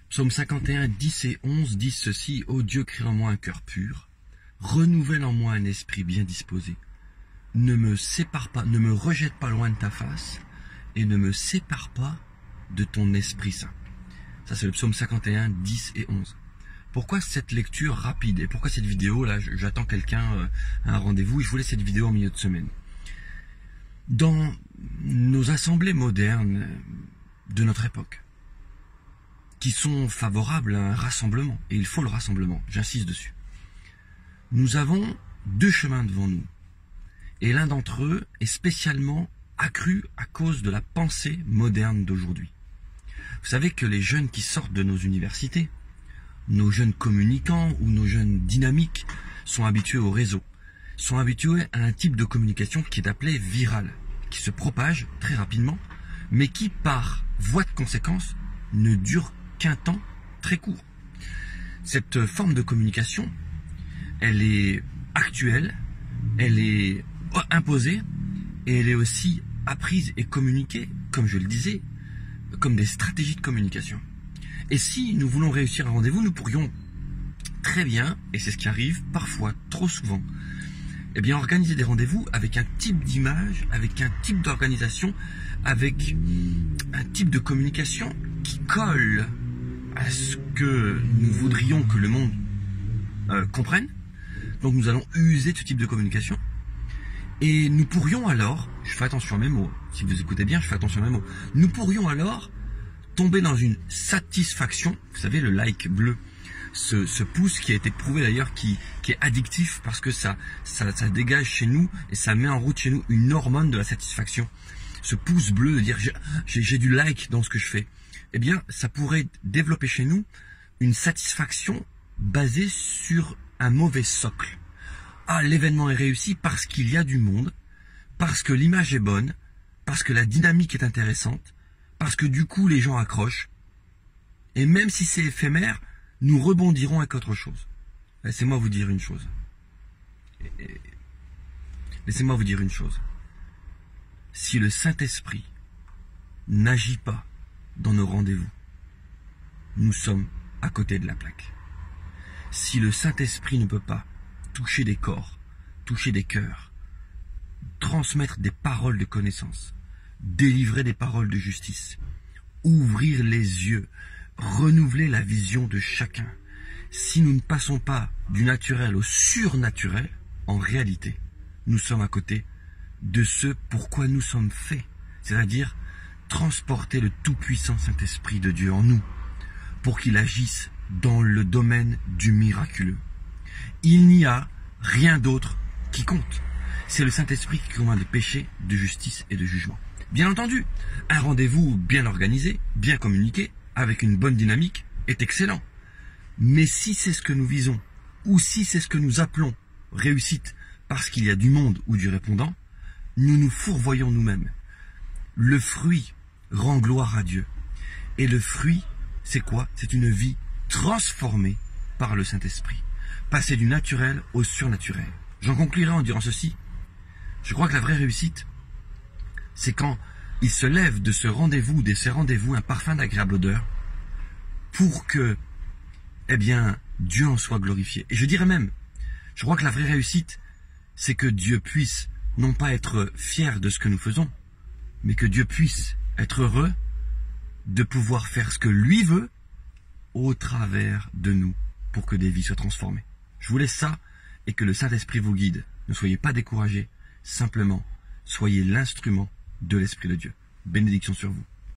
Psaume 51, 10 et 11 disent ceci: « Ô Dieu, crée en moi un cœur pur, renouvelle en moi un esprit bien disposé. Ne me sépare pas, ne me rejette pas loin de ta face, et ne me sépare pas de ton Esprit Saint. » Ça, c'est le psaume 51, 10 et 11. Pourquoi cette lecture rapide? Et pourquoi cette vidéo? Là, j'attends quelqu'un à un rendez-vous et je voulais cette vidéo en milieu de semaine. Dans nos assemblées modernes de notre époque, qui sont favorables à un rassemblement, et il faut le rassemblement, j'insiste dessus, nous avons deux chemins devant nous. Et l'un d'entre eux est spécialement accru à cause de la pensée moderne d'aujourd'hui. Vous savez que les jeunes qui sortent de nos universités, nos jeunes communicants ou nos jeunes dynamiques sont habitués au réseau, sont habitués à un type de communication qui est appelé viral, qui se propage très rapidement, mais qui, par voie de conséquence, ne dure qu'un temps très court. Cette forme de communication, elle est actuelle, elle est imposée, et elle est aussi apprise et communiquée, comme je le disais, comme des stratégies de communication. Et si nous voulons réussir un rendez-vous, nous pourrions très bien, et c'est ce qui arrive parfois, trop souvent, eh bien organiser des rendez-vous avec un type d'image, avec un type d'organisation, avec un type de communication qui colle à ce que nous voudrions que le monde comprenne. Donc nous allons user ce type de communication. Et nous pourrions alors, je fais attention à mes mots, si vous écoutez bien, je fais attention à mes mots, nous pourrions alors tomber dans une satisfaction, vous savez, le like bleu, ce pouce qui a été prouvé d'ailleurs, qui est addictif parce que ça dégage chez nous et ça met en route chez nous une hormone de la satisfaction. Ce pouce bleu de dire j'ai du like dans ce que je fais, eh bien ça pourrait développer chez nous une satisfaction basée sur un mauvais socle. Ah, l'événement est réussi parce qu'il y a du monde, parce que l'image est bonne, parce que la dynamique est intéressante, parce que du coup les gens accrochent. Et même si c'est éphémère, nous rebondirons avec autre chose. Laissez-moi vous dire une chose. Laissez-moi vous dire une chose. Si le Saint-Esprit n'agit pas dans nos rendez-vous, nous sommes à côté de la plaque. Si le Saint-Esprit ne peut pas toucher des corps, toucher des cœurs, transmettre des paroles de connaissance, délivrer des paroles de justice, ouvrir les yeux, renouveler la vision de chacun. Si nous ne passons pas du naturel au surnaturel, en réalité, nous sommes à côté de ce pourquoi nous sommes faits, c'est-à-dire transporter le tout-puissant Saint-Esprit de Dieu en nous, pour qu'il agisse dans le domaine du miraculeux. Il n'y a rien d'autre qui compte. C'est le Saint-Esprit qui convainc de péché, de justice et de jugement. Bien entendu, un rendez-vous bien organisé, bien communiqué, avec une bonne dynamique, est excellent. Mais si c'est ce que nous visons, ou si c'est ce que nous appelons réussite parce qu'il y a du monde ou du répondant, nous nous fourvoyons nous-mêmes. Le fruit rend gloire à Dieu. Et le fruit, c'est quoi? C'est une vie transformée par le Saint-Esprit. Passer du naturel au surnaturel. J'en conclurai en disant ceci. Je crois que la vraie réussite, c'est quand il se lève de ce rendez-vous, de ces rendez-vous, un parfum d'agréable odeur, pour que, eh bien, Dieu en soit glorifié. Et je dirais même, je crois que la vraie réussite, c'est que Dieu puisse non pas être fier de ce que nous faisons, mais que Dieu puisse être heureux de pouvoir faire ce que lui veut au travers de nous pour que des vies soient transformées. Je vous laisse ça et que le Saint-Esprit vous guide. Ne soyez pas découragés, simplement soyez l'instrument de l'Esprit de Dieu. Bénédiction sur vous.